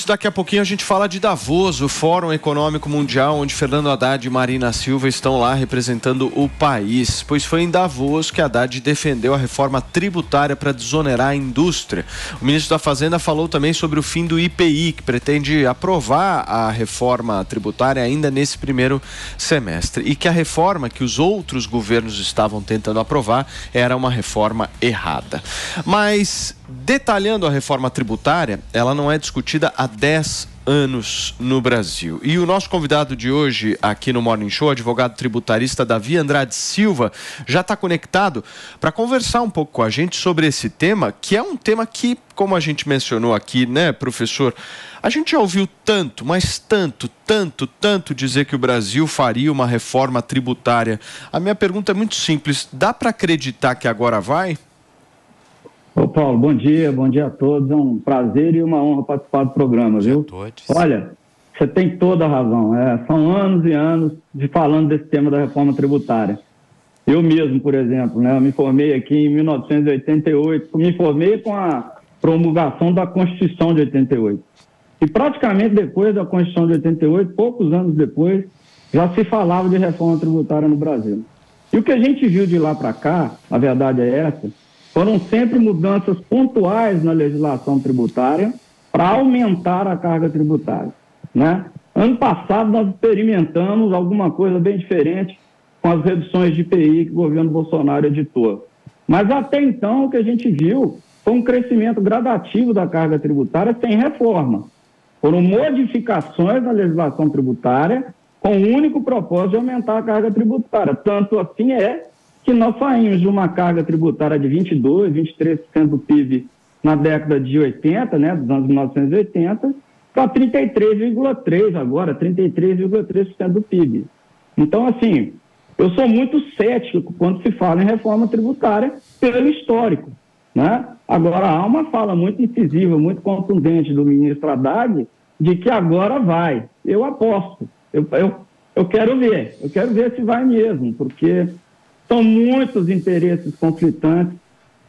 minutos, daqui a pouquinho a gente fala de Davos, o Fórum Econômico Mundial, onde Fernando Haddad e Marina Silva estão lá representando o país. Pois foi em Davos que Haddad defendeu a reforma tributária para desonerar a indústria. O ministro da Fazenda falou também sobre o fim do IPI, que pretende aprovar a reforma tributária ainda nesse primeiro semestre. E que a reforma que os outros governos estavam tentando aprovar era uma reforma errada. Mas, detalhando a reforma tributária, ela não é discutida há 10 anos no Brasil. E o nosso convidado de hoje aqui no Morning Show, advogado tributarista Davi Andrade Silva, já está conectado para conversar um pouco com a gente sobre esse tema, que é um tema que, como a gente mencionou aqui, né, professor, a gente já ouviu tanto, mas tanto dizer que o Brasil faria uma reforma tributária. A minha pergunta é muito simples, dá para acreditar que agora vai? Ô Paulo, bom dia a todos, é um prazer e uma honra participar do programa, viu? Olha, você tem toda a razão, são anos e anos de falando desse tema da reforma tributária. Eu mesmo, por exemplo, né, eu me formei aqui em 1988, me formei com a promulgação da Constituição de 88. E praticamente depois da Constituição de 88, poucos anos depois, já se falava de reforma tributária no Brasil. E o que a gente viu de lá para cá, a verdade é essa, foram sempre mudanças pontuais na legislação tributária para aumentar a carga tributária, né? Ano passado nós experimentamos alguma coisa bem diferente com as reduções de IPI que o governo Bolsonaro editou. Mas até então o que a gente viu foi um crescimento gradativo da carga tributária sem reforma. Foram modificações na legislação tributária com o único propósito de aumentar a carga tributária. Tanto assim que nós saímos de uma carga tributária de 22%, 23% do PIB na década de 80, né, dos anos 1980, para 33,3% agora, 33,3% do PIB. Então, assim, eu sou muito cético quando se fala em reforma tributária pelo histórico, né? Agora, há uma fala muito incisiva, muito contundente do ministro Haddad de que agora vai. Eu aposto, eu quero ver se vai mesmo, porque são muitos interesses conflitantes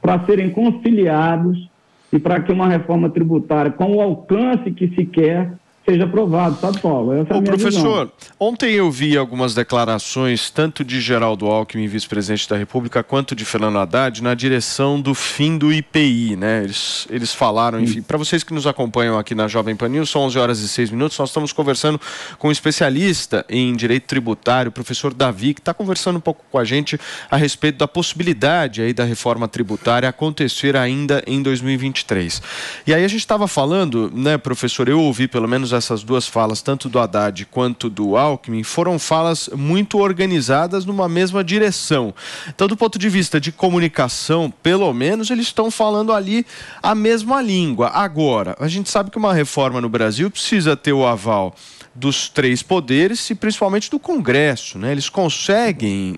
para serem conciliados e para que uma reforma tributária com o alcance que se quer seja aprovado, sabe, Paulo? Essa é a minha professor, visão. Ontem eu vi algumas declarações, tanto de Geraldo Alckmin, vice-presidente da República, quanto de Fernando Haddad, na direção do fim do IPI, né? Eles falaram, enfim, para vocês que nos acompanham aqui na Jovem Pan News, são 11h06, nós estamos conversando com um especialista em direito tributário, o professor Davi, que está conversando um pouco com a gente a respeito da possibilidade aí da reforma tributária acontecer ainda em 2023. E aí a gente estava falando, né, professor, eu ouvi pelo menos essas duas falas, tanto do Haddad quanto do Alckmin, foram falas muito organizadas numa mesma direção. Então, do ponto de vista de comunicação, pelo menos eles estão falando ali a mesma língua. Agora, a gente sabe que uma reforma no Brasil precisa ter o aval dos três poderes e principalmente do Congresso, né? Eles conseguem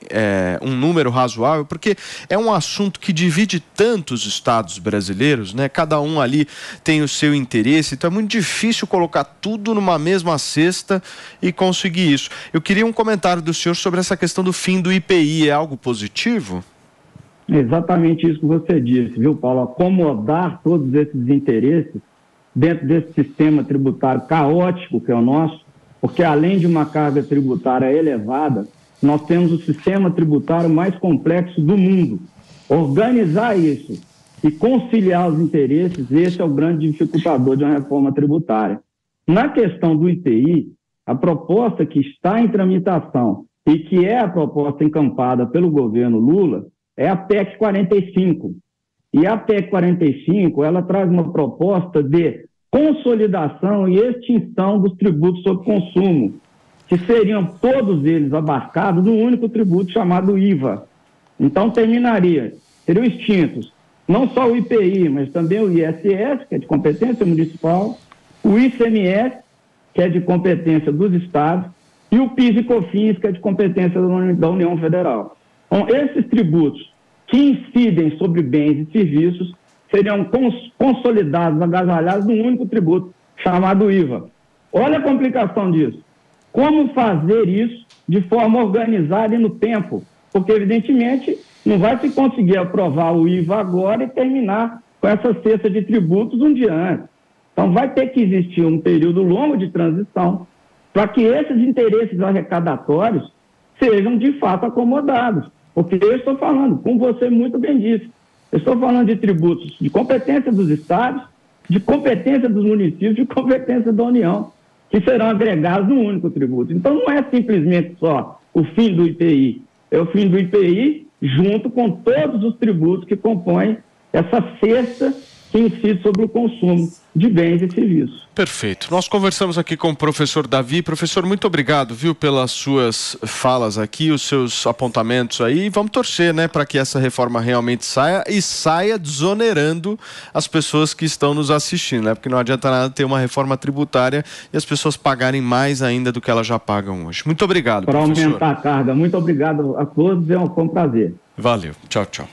um número razoável, porque é um assunto que divide tantos estados brasileiros, né? Cada um ali tem o seu interesse, então é muito difícil colocar tudo numa mesma cesta e conseguir isso. Eu queria um comentário do senhor sobre essa questão do fim do IPI, é algo positivo? Exatamente isso que você disse, viu, Paulo? Acomodar todos esses interesses dentro desse sistema tributário caótico que é o nosso, porque além de uma carga tributária elevada, nós temos o sistema tributário mais complexo do mundo. Organizar isso e conciliar os interesses, esse é o grande dificultador de uma reforma tributária. Na questão do IPI, a proposta que está em tramitação e que é a proposta encampada pelo governo Lula é a PEC 45. E a PEC 45, ela traz uma proposta de consolidação e extinção dos tributos sobre consumo, que seriam todos eles abarcados num único tributo chamado IVA. Então, seriam extintos não só o IPI, mas também o ISS, que é de competência municipal, o ICMS, que é de competência dos estados, e o PIS e COFINS, que é de competência da União Federal. Então, esses tributos que incidem sobre bens e serviços seriam consolidados, agasalhados num único tributo, chamado IVA. Olha a complicação disso. Como fazer isso de forma organizada e no tempo? Porque, evidentemente, não vai se conseguir aprovar o IVA agora e terminar com essa cesta de tributos um dia antes. Então, vai ter que existir um período longo de transição para que esses interesses arrecadatórios sejam, de fato, acomodados. Porque eu estou falando, como você muito bem disse, eu estou falando de tributos de competência dos estados, de competência dos municípios, de competência da União, que serão agregados num único tributo. Então, não é simplesmente só o fim do IPI, é o fim do IPI junto com todos os tributos que compõem essa cesta que incide sobre o consumo de bens e serviços. Perfeito. Nós conversamos aqui com o professor Davi. Professor, muito obrigado, viu, pelas suas falas aqui, os seus apontamentos aí. Vamos torcer, né, para que essa reforma realmente saia e saia desonerando as pessoas que estão nos assistindo, né? Porque não adianta nada ter uma reforma tributária e as pessoas pagarem mais ainda do que elas já pagam hoje. Muito obrigado, professor. Para aumentar a carga. Muito obrigado a todos. Foi um prazer. Valeu. Tchau, tchau.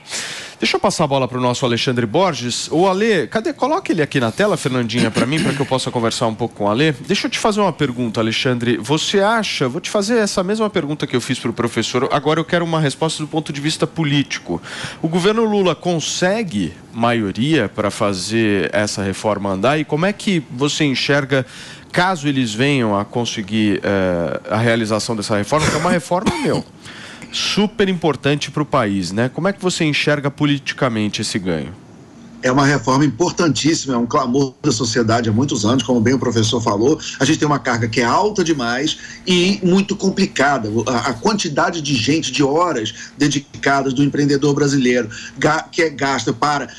Deixa eu passar a bola para o nosso Alexandre Borges. O Ale, cadê? Coloca ele aqui na tela, Fernandinha, para mim, para que eu possa conversar um pouco com o Ale. Deixa eu te fazer uma pergunta, Alexandre. Você acha, vou te fazer essa mesma pergunta que eu fiz para o professor, agora eu quero uma resposta do ponto de vista político. O governo Lula consegue maioria para fazer essa reforma andar? E como é que você enxerga, caso eles venham a conseguir a realização dessa reforma, que é uma reforma, super importante para o país, né? Como é que você enxerga politicamente esse ganho? É uma reforma importantíssima, é um clamor da sociedade há muitos anos, como bem o professor falou. A gente tem uma carga que é alta demais e muito complicada. A quantidade de gente, de horas dedicadas do empreendedor brasileiro que é gasta para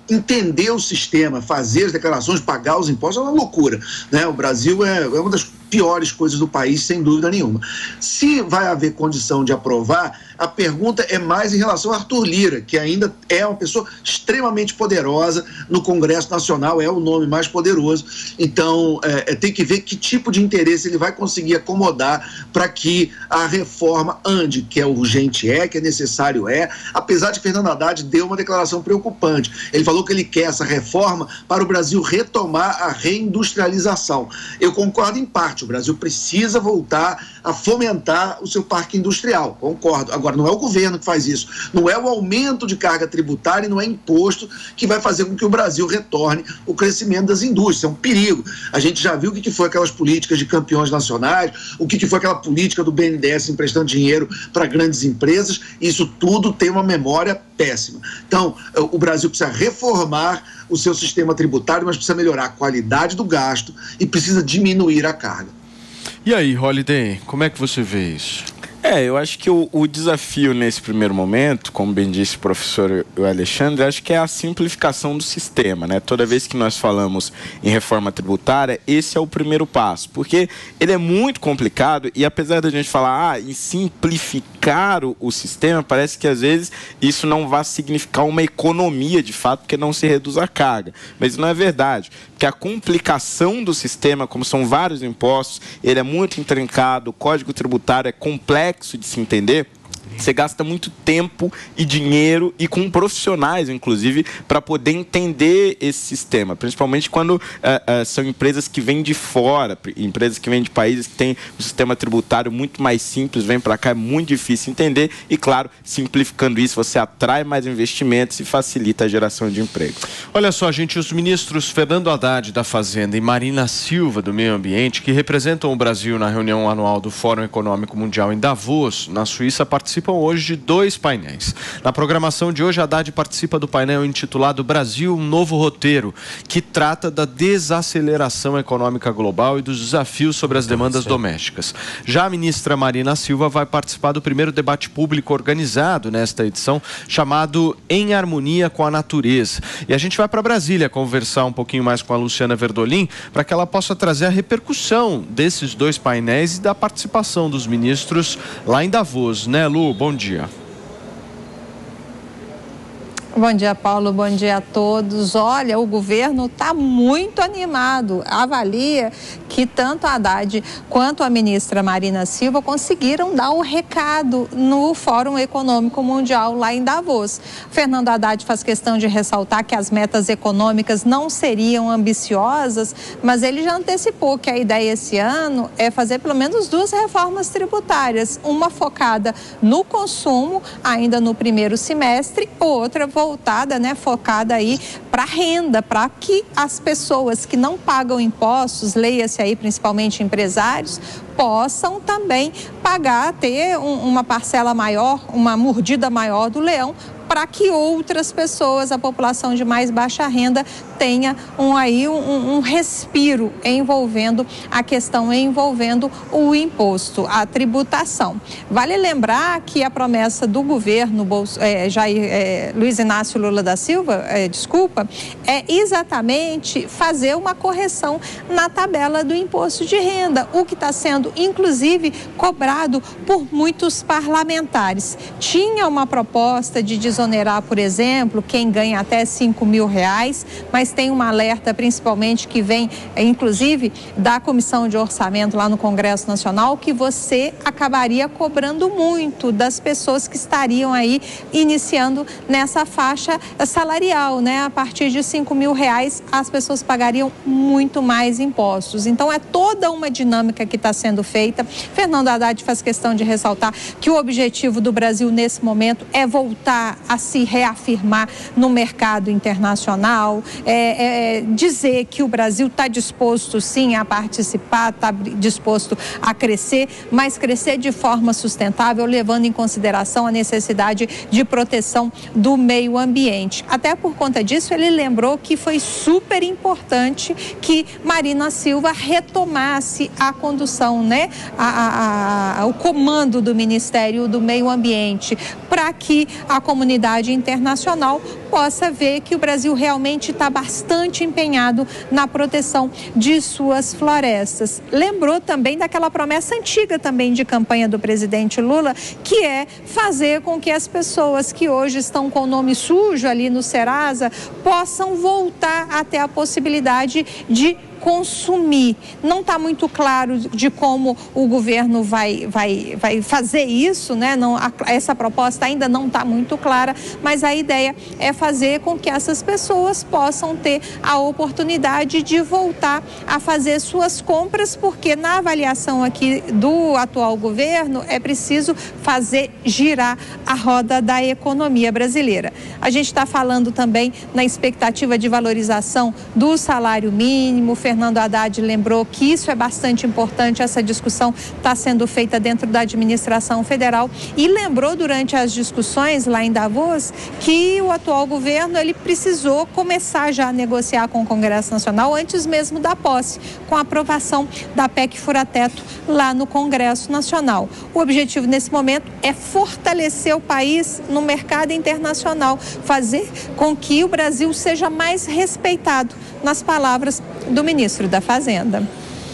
entender o sistema, fazer as declarações, pagar os impostos, é uma loucura, né? O Brasil é uma das piores coisas do país, sem dúvida nenhuma. Se vai haver condição de aprovar, a pergunta é mais em relação a Arthur Lira, que ainda é uma pessoa extremamente poderosa no Congresso Nacional, é o nome mais poderoso. Então, tem que ver que tipo de interesse ele vai conseguir acomodar para que a reforma ande, que é urgente, que é necessário, apesar de Fernando Haddad deu uma declaração preocupante. Ele falou que ele quer essa reforma para o Brasil retomar a reindustrialização. Eu concordo em parte. O Brasil precisa voltar a fomentar o seu parque industrial, concordo. Agora, não é o governo que faz isso, não é o aumento de carga tributária e não é imposto que vai fazer com que o Brasil retorne o crescimento das indústrias. É um perigo. A gente já viu o que foi aquelas políticas de campeões nacionais, o que foi aquela política do BNDES emprestando dinheiro para grandes empresas. Isso tudo tem uma memória péssima. Então, o Brasil precisa reformar o seu sistema tributário, mas precisa melhorar a qualidade do gasto e precisa diminuir a carga. E aí, Holliday, como é que você vê isso? Eu acho que o desafio nesse primeiro momento, como bem disse o professor Alexandre, acho que é a simplificação do sistema, né? Toda vez que nós falamos em reforma tributária, esse é o primeiro passo, porque ele é muito complicado e apesar da gente falar em simplificar o sistema, parece que às vezes isso não vai significar uma economia de fato, porque não se reduz a carga, mas não é verdade, porque a complicação do sistema, como são vários impostos, ele é muito intrincado, o código tributário é complexo de se entender. Você gasta muito tempo e dinheiro e com profissionais, inclusive, para poder entender esse sistema, principalmente quando são empresas que vêm de fora, empresas que vêm de países que têm um sistema tributário muito mais simples, vêm para cá, é muito difícil entender e, claro, simplificando isso, você atrai mais investimentos e facilita a geração de emprego. Olha só, gente, os ministros Fernando Haddad da Fazenda e Marina Silva do Meio Ambiente, que representam o Brasil na reunião anual do Fórum Econômico Mundial em Davos, na Suíça, participam hoje de 2 painéis. Na programação de hoje, Haddad participa do painel intitulado Brasil, um novo roteiro, que trata da desaceleração econômica global e dos desafios sobre as demandas domésticas. Já a ministra Marina Silva vai participar do primeiro debate público organizado nesta edição, chamado Em Harmonia com a Natureza. E a gente vai para Brasília conversar um pouquinho mais com a Luciana Verdolim, para que ela possa trazer a repercussão desses 2 painéis e da participação dos ministros lá em Davos, né, Lu? Bom dia. Bom dia, Paulo. Bom dia a todos. Olha, o governo está muito animado. Avalia que tanto a Haddad quanto a ministra Marina Silva conseguiram dar o recado no Fórum Econômico Mundial lá em Davos. Fernando Haddad faz questão de ressaltar que as metas econômicas não seriam ambiciosas, mas ele já antecipou que a ideia esse ano é fazer pelo menos 2 reformas tributárias, uma focada no consumo, ainda no primeiro semestre, outra voltada, né, focada aí para renda, para que as pessoas que não pagam impostos, leia-se aí principalmente empresários, possam também pagar, ter uma parcela maior, uma mordida maior do leão, para que outras pessoas, a população de mais baixa renda, tenha um respiro envolvendo a questão, envolvendo o imposto, a tributação. Vale lembrar que a promessa do governo Luiz Inácio Lula da Silva, é exatamente fazer uma correção na tabela do imposto de renda, o que está sendo, inclusive, cobrado por muitos parlamentares. Tinha uma proposta de desonerar, por exemplo, quem ganha até R$5.000, mas tem uma alerta principalmente que vem, inclusive, da Comissão de Orçamento lá no Congresso Nacional, que você acabaria cobrando muito das pessoas que estariam aí iniciando nessa faixa salarial, né? A partir de R$5.000, as pessoas pagariam muito mais impostos. Então, é toda uma dinâmica que está sendo feita. Fernando Haddad faz questão de ressaltar que o objetivo do Brasil nesse momento é voltar a se reafirmar no mercado internacional, dizer que o Brasil está disposto sim a participar, está disposto a crescer, mas crescer de forma sustentável, levando em consideração a necessidade de proteção do meio ambiente. Até por conta disso, ele lembrou que foi super importante que Marina Silva retomasse a condução, né, o comando do Ministério do Meio Ambiente, para que a comunidade internacional possa ver que o Brasil realmente está bastante empenhado na proteção de suas florestas. Lembrou também daquela promessa antiga também de campanha do presidente Lula, que é fazer com que as pessoas que hoje estão com o nome sujo ali no Serasa possam voltar a ter a possibilidade de consumir. Não está muito claro de como o governo vai fazer isso, né? Essa proposta ainda não está muito clara, mas a ideia é fazer com que essas pessoas possam ter a oportunidade de voltar a fazer suas compras, porque na avaliação aqui do atual governo é preciso fazer girar a roda da economia brasileira. A gente está falando também na expectativa de valorização do salário mínimo. Fernando Haddad lembrou que isso é bastante importante, essa discussão está sendo feita dentro da administração federal, e lembrou durante as discussões lá em Davos que o atual governo ele precisou começar já a negociar com o Congresso Nacional antes mesmo da posse, com a aprovação da PEC Fura-Teto lá no Congresso Nacional. O objetivo nesse momento é fortalecer o país no mercado internacional, fazer com que o Brasil seja mais respeitado, nas palavras do ministro da Fazenda.